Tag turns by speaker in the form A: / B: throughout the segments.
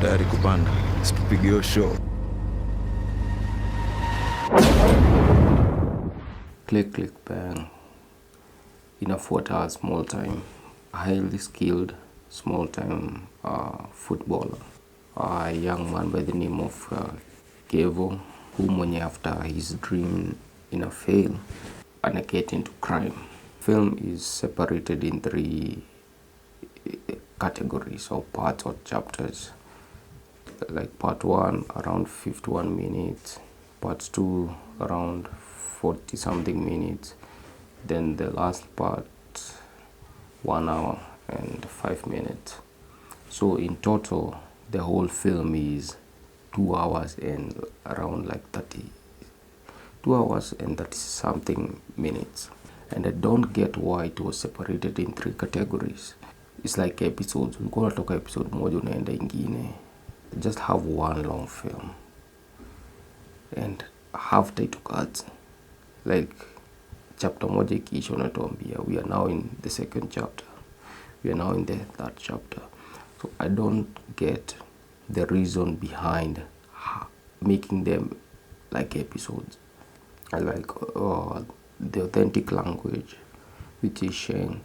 A: tayari kupanda, situpige show.
B: Click, click, bang. Inafuata small time, highly skilled small time footballer, a young man by the name of Kiragu, who mwenye after his dream in a fail and get into crime. Film is separated in 3 categories or parts or chapters. Like part 1 around 51 minutes, part 2 around 40 something minutes, then the last part 1 hour and 5 minutes. So in total the whole film is 2 hours and around like 2 hours and 30 something minutes. And I don't get why it was separated in 3 categories. It's like episodes. Ulikuwa unatoka episode moja unaenda ingine. Just have one long film and have title cards. Like chapter moja ikiisha unatuambia we are now in the 2nd chapter, we are now in the 3rd chapter. So I don't get the reason behind making them like episodes. I like the authentic language which is sharing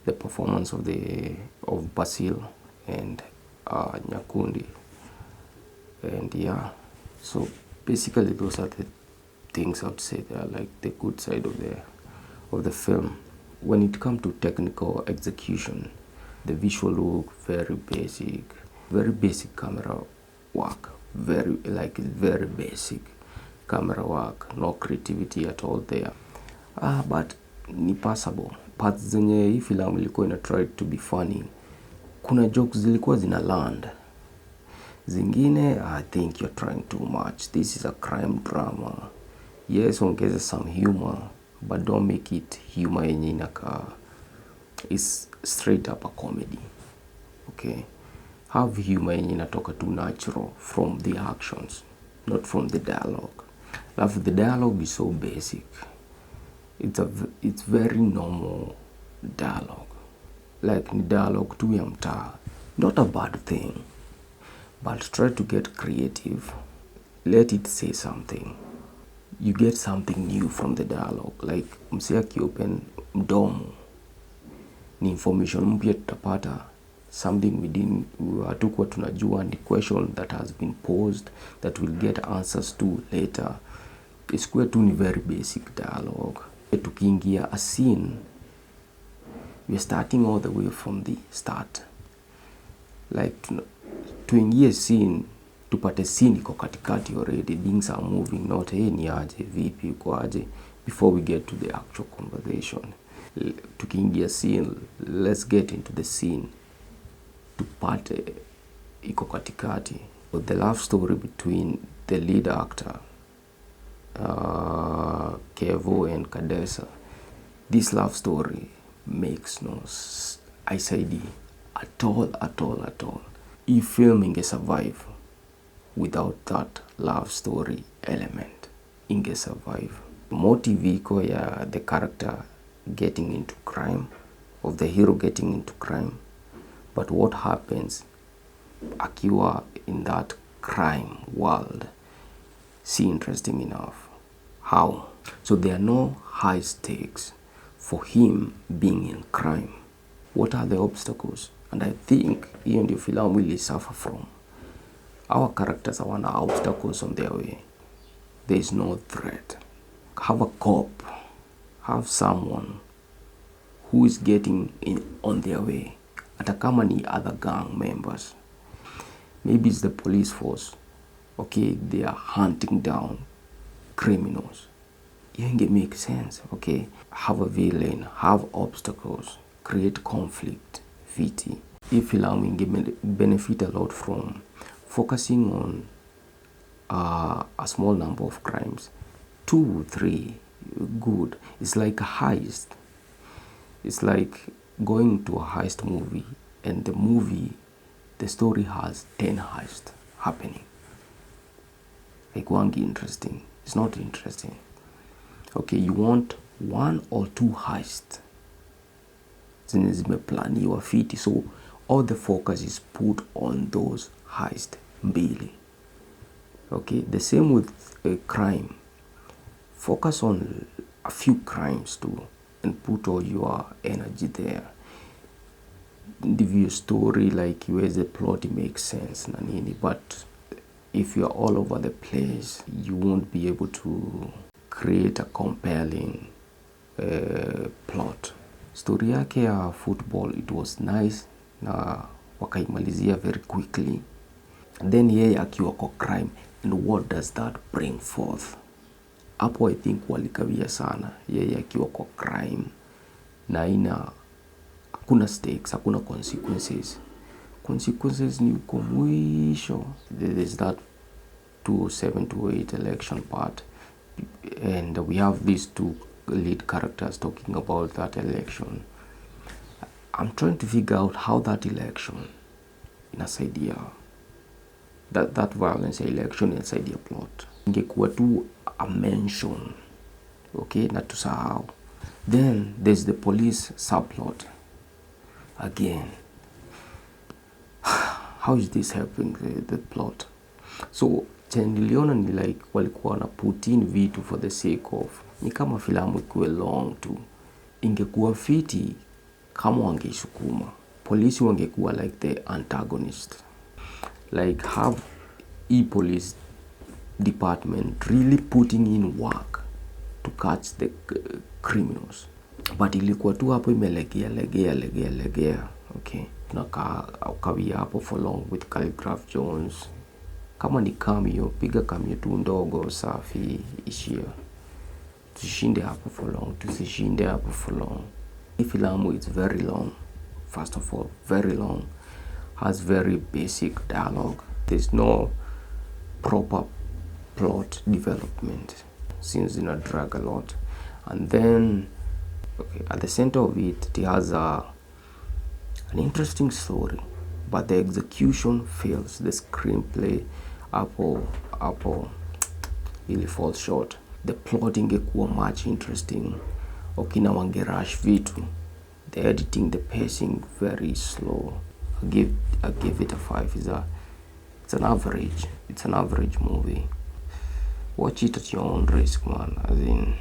B: the performance of Basil and Nyakundi. And yeah, so basically those are the things I would say they are like the good side of the film. When it comes to technical execution, the visual look very basic camera work, very basic camera work, no creativity at all there. But ni passable. Parts zenye hii filamu ilikuwa ina try to be funny, kuna jokes zilikuwa zina land. Zingine, I think you're trying too much. This is a crime drama. Yes, ongeza some humor, but don't make it humor yenye inakaa. It's straight up a comedy. Okay? Have humor yenye inatoka too natural from the actions, not from the dialogue. The dialogue is so basic. It's very normal dialogue. Like ni dialogue tu ya mtaa. Not a bad thing. But try to get creative. Let it say something. You get something new from the dialogue. Like msee akiopen mdomo, ni information mpya tutapata. Something hatukuwa tunajua, and the question that has been posed that we'll get answers to later. Isikuwe tu ni very basic dialogue. Tukiingia a scene, we're starting all the way from the start. Like tuingie scene, tupate scene iko katikati already, things are moving, not hey ni aje, vipi, uko aje, before we get to the actual conversation. Tukiingia scene, let's get into the scene, tupate iko katikati. The love story between the lead actor, Kevo and Kadesa, this love story makes no ICD at all. If film inge survive without that love story element, inge survive. Motive iko ya the character getting into crime, of the hero getting into crime, but what happens akiwa in that crime world, see interesting enough. How? So there are no high stakes for him being in crime. What are the obstacles? And I think hiyo ndio filamu ili suffer from. Our characters hawana obstacles on their way. There is no threat. Have a cop. Have someone who is getting in on their way. Hata kama ni other gang members. Maybe it's the police force. Okay, they are hunting down criminals. Hiyo inge make sense. Okay, have a villain, have obstacles, create conflict, viti. If filamu inge benefit a lot from focusing on a small number of crimes, 2, 3, good. It's like a heist. It's like going to a heist movie, and the story has 10 heists happening. Like wangi interesting. It's not interesting. Okay, you want 1 or 2 heists zenye zimeplaniwa fiti, so all the focus is put on those heist mbili. Okay, the same with a crime. Focus on a few crimes too and put all your energy there. Ndivyo story like iweze plot make sense na nini, but if you are all over the place, you won't be able to create a compelling plot. Story yake ya football, it was nice na wakaimalizia very quickly. Then yeye akiwa kwa crime, and what does that bring forth? Hapo I think walikawia sana. Yeye akiwa kwa crime na hakuna stakes, hakuna consequences. Consequences ni uko mwisho. There is that 2007-2008 election part, and we have these two lead characters talking about that election. I'm trying to figure out how that election inasaidia that violence election inasaidia plot. Ingekuwa tu a mention, okay, na tusahau. Then there's the police subplot. Again, how is this helping the plot? So niliona ni like walikuwa na put in vitu for the sake of, ni kama filamu ikuwe long tu. Ingekuwa fiti kama wangeisukuma. Polisi wangekuwa like the antagonist. Like have police department really putting in work to catch the criminals. But ilikuwa tu hapo imelegea. Okay. Tunakawia hapo for long with Calligraph Jones. Kama ni cameo, piga cameo tu ndogo safi ishia. Tusishinde hapo for long. Hii filamu is very long. First of all, very long. Has very basic dialogue. There's no proper plot development since in a drag a lot. And then at the center of it, it has an interesting story, but the execution fails. The screenplay Apple really falls short. The plot ingekuwa much interesting. Okina wangerush vitu. The editing, the pacing, very slow. I give it a 5. It's an average movie. Watch it at your own risk, man. As in